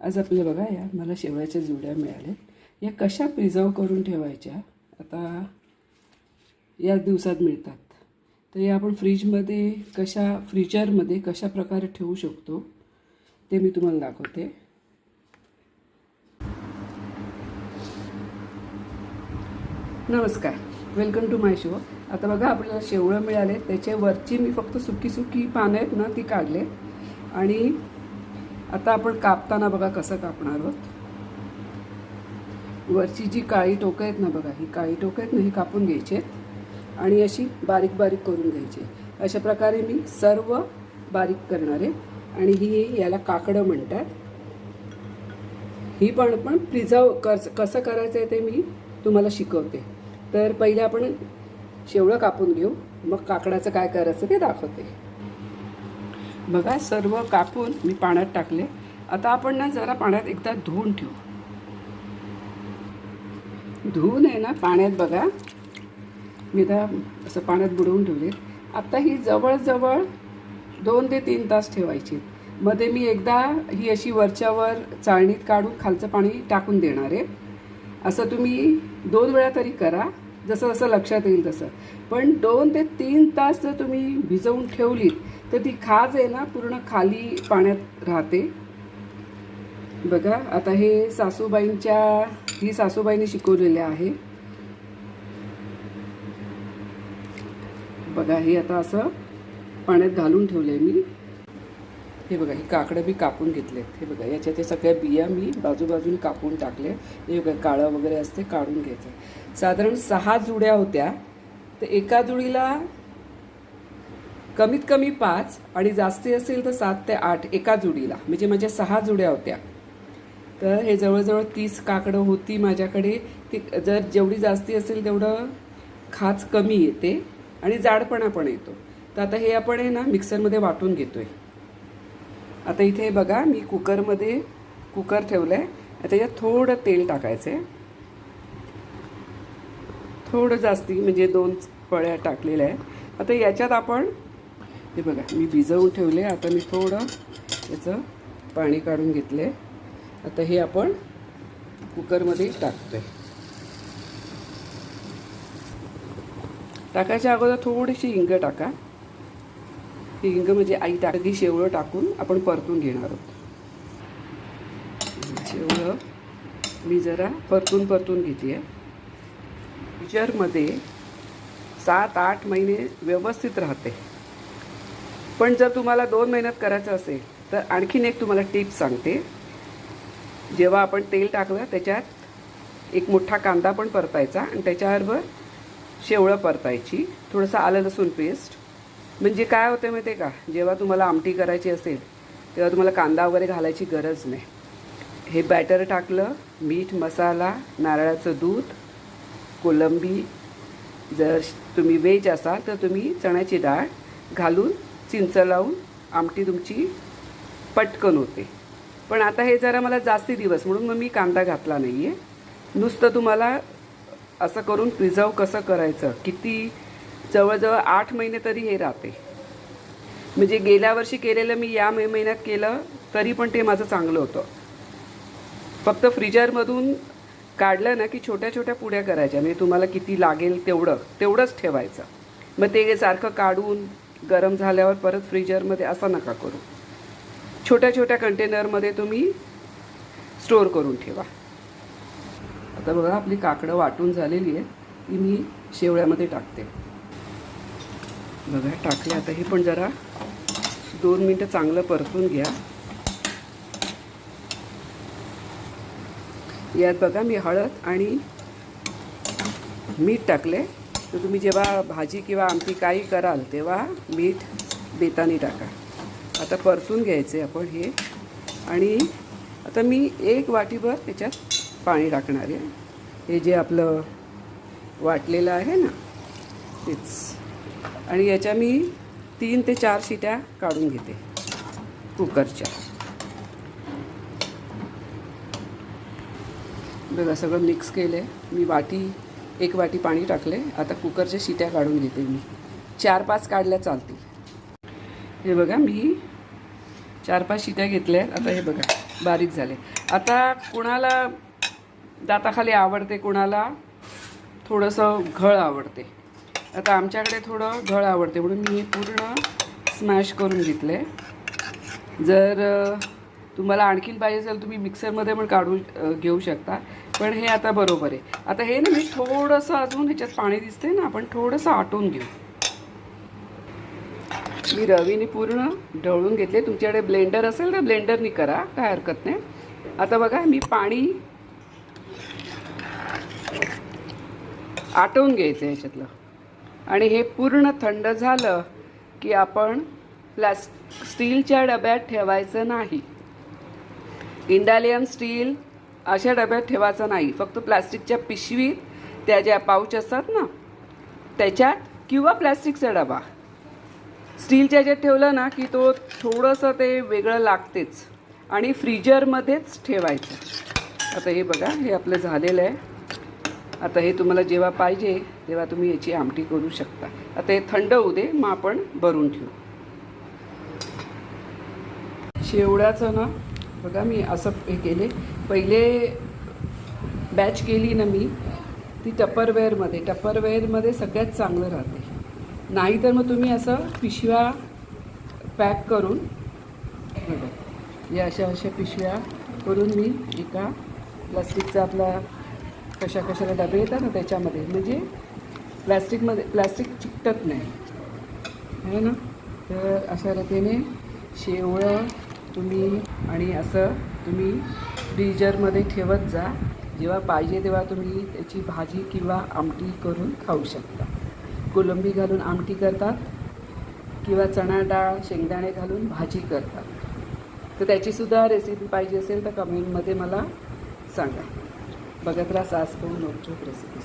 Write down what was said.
आज आपल्या बघा या मला शेवयाच्या जुड्या मिळाल्या. या कशा प्रिझर्व करून ठेवायच्या आता या दिवसात मिळतात. तर या आपण फ्रीजरमध्ये कशा प्रकारे ठेवू शकतो ते मी तुम्हाला दाखवते. नमस्कार, वेलकम टू माय शो. आता बघा आपल्याला शेवळं मिळाले. त्याच्या वरची मी फक्त सुकी पानं आहेत ना ती काढले आणि आता आपण कापताना बघा कसं कापणार आहोत. वरची जी काळी टोकं आहेत ना बघा, ही काळी टोकं आहेत ना ही कापून घ्यायची आहेत आणि अशी बारीक बारीक करून घ्यायची. अशा प्रकारे मी सर्व बारीक करणार आहे आणि ही याला काकडं म्हणतात. ही पण प्रिझर्व कसं करायचं आहे ते मी तुम्हाला शिकवते. तर पहिले आपण शेवळं कापून घेऊ, मग काकडाचं काय करायचं ते दाखवते. बघा सर्व कापून मी पाण्यात टाकले. आता आपण ना जरा पाण्यात एकदा धुवून ठेवू. धुवून आहे ना पाण्यात बघा मी आता असं पाण्यात बुडवून ठेवले. आता ही जवळजवळ 2 ते 3 तास ठेवायची. मध्ये मी एकदा ही अशी वरच्यावर चाळणीत काढून खालचं पाणी टाकून देणार आहे. असं तुम्ही 2 वेळा तरी करा, जसं जसं लक्षात येईल तसं. पण 2 ते 3 तास जर तुम्ही भिजवून ठेवलीत तर ती खाज आहे ना पूर्ण खाली पाण्यात राहते. बघा आता हे सासूबाईंनी शिकवलेले आहे. बघा हे आता असं पाण्यात घालून ठेवले मी. हे बघा ही काकडं मी कापून घेतलेत. हे बघा याच्या ते सगळ्या बिया मी बाजूबाजूने कापून टाकले. हे बघा काळं वगैरे असते काढून घ्यायचं. साधारण 6 जुड्या होत्या, तर एका जुडीला कमीत कमी 5 आणि जास्ती असेल तर 7 ते 8 एका जुडीला, म्हणजे माझ्या 6 जुड्या होत्या. तर हे जवळजवळ 30 काकडं होती माझ्याकडे. ती जर जेवढी जास्ती असेल तेवढं खाज कमी येते आणि जाडपणा पण येतो. तर आता हे आपण आहे ना मिक्सरमध्ये वाटून घेतोय. आता इथे बघा मी कुकर ठेवलं आहे. आता यात थोडं तेल टाकायचं आहे, थोडं जास्ती म्हणजे 2 पळ्या टाकलेल्या आहे. आता याच्यात आपण हे बघा मी भिजवून ठेवले. आता मी थोडं याचं पाणी काढून घेतले. आता हे आपण कुकरमध्ये टाकतोय. टाकायच्या अगोदर थोडीशी हिंग टाका. ही हिंग म्हणजे आई टाकली. शेवळं टाकून आपण परतून घेणार आहोत. शेवळं मी जरा परतून घेते आहे. फ्रीजरमध्ये 7-8 महिने व्यवस्थित राहते. पण जर तुम्हाला 2 महिन्यात करायचं असेल तर आणखीन एक तुम्हाला टिप्स सांगते. जेव्हा आपण तेल टाकलं त्याच्यात एक मोठा कांदा पण परतायचा आणि त्याच्याबरोबर शेवळं परतायची, थोडंसं आलं लसूण पेस्ट. म्हणजे काय होतं माहिती आहे का, जेव्हा तुम्हाला आमटी करायची असेल तेव्हा तुम्हाला कांदा वगैरे घालायची गरज नाही. हे बॅटर टाकलं, मीठ, मसाला, नारळाचं दूध, कोलंबी, जर तुम्ही व्हेज असाल तर तुम्ही चण्याची डाळ घालून चिंच लावून आमटी तुमची पटकन होते. पण आता हे जरा मला जास्ती दिवस म्हणून मग मी कांदा घातला नाही आहे. नुसतं तुम्हाला असं करून प्रिझर्व कसं करायचं, किती जवळजवळ 8 महिने तरी हे राहते. म्हणजे गेल्या वर्षी केलेलं मी या महिन्यात केलं तरी पण ते माझं चांगलं होतं. फक्त फ्रीजरमधून काढलं ना की छोट्या छोट्या पुड्या करायच्या, म्हणजे तुम्हाला किती लागेल तेवढंच ठेवायचं. मग ते सारखं काढून गरम झाल्यावर परत फ्रीजरमध्ये असं नका करू. छोट्या छोट्या कंटेनरमध्ये तुम्ही स्टोअर करून ठेवा. आता बघा आपली काकडं वाटून झालेली आहे, ती मी शेवळ्यामध्ये टाकते. बघा टाकले. आता हे पण जरा 2 मिनटं चांगलं परतून घ्या. यात बघा मी हळद आणि मीठ टाकले. तर तुम्ही जेव्हा भाजी किंवा आमटी काही कराल तेव्हा मीठ बेताने टाका. आता परतून घ्यायचे आपण हे. आणि आता मी 1 वाटीभर त्याच्यात पाणी टाकणार आहे. हे जे आपलं वाटलेलं आहे ना तेच. आणि याच्या मी 3 ते 4 शिट्या काढून घेते कुकरच्या. बघा सगळं मिक्स केलं आहे मी. 1 वाटी पाणी टाकले. आता कुकरच्या शिट्या काढून घेते मी. 4-5 काढल्या चालतील. हे बघा मी 4-5 शिट्या घेतल्या. आता हे बघा बारीक झाले. आता कुणाला दाताखाली आवडते, कुणाला थोडंसं घळ आवडते. आता आमच्याकडे थोडं घळ आवडते म्हणून मी पूर्ण स्मॅश करून घेतलं आहे. जर तुम्हाला आणखीन पाहिजे असेल तुम्ही मिक्सरमध्ये पण घेऊ शकता, पण हे आता बरोबर आहे. आता हे ना मी थोडंसं अजून ह्याच्यात पाणी दिसते ना, आपण थोडंसं आटून घेऊ. मी रवीने पूर्ण ढवळून घेतले. तुमच्याकडे ब्लेंडर असेल तर ब्लेंडरनी करा, काय हरकत नाही. आता बघा मी पाणी आटवून घ्यायचं ह्याच्यातलं आणि हे पूर्ण थंड झालं की आपण स्टीलच्या डब्यात ठेवायचं नाही. इंडालियम स्टील अशा डब्यात ठेवायचं नाही. फक्त प्लास्टिकच्या पिशवीत, त्या ज्या पाऊच असतात ना त्याच्यात, किंवा प्लास्टिकचा डबा. स्टीलच्या ह्याच्यात ठेवलं ना की तो थोडंसं ते वेगळं लागतेच. आणि फ्रीजरमध्येच ठेवायचं. आता हे बघा हे आपलं झालेलं आहे. आता हे तुम्हाला जेव्हा पाहिजे तेव्हा तुम्ही याची आमटी करू शकता. आता हे थंड होऊ दे, मग आपण भरून ठेवू. शेवळ्याचं ना बघा मी असं हे केले. पहिले बॅच केली ना मी ती टपरवेअरमध्ये सगळ्यात चांगलं राहते. नाही तर मग तुम्ही असं पिशव्या पॅक करून या अशा पिशव्या करून मी एका प्लास्टिकचा आपला कशाला डबे येतात ना त्याच्यामध्ये, म्हणजे प्लास्टिक चिकटत नाही आहे ना. तर अशा रीतीने शेवळं तुम्ही आणि असं तुम्ही फ्रीजरमध्ये ठेवत जा. जेव्हा पाहिजे तेव्हा तुम्ही त्याची भाजी किंवा आमटी करून खाऊ शकता. कोलंबी घालून आमटी करतात किंवा चणा डाळ शेंगदाणे घालून भाजी करतात. तर त्याचीसुद्धा रेसिपी पाहिजे असेल तर कमेंटमध्ये मला सांगा. बघत राहा सास कहून नोकझोक रेसिपीज.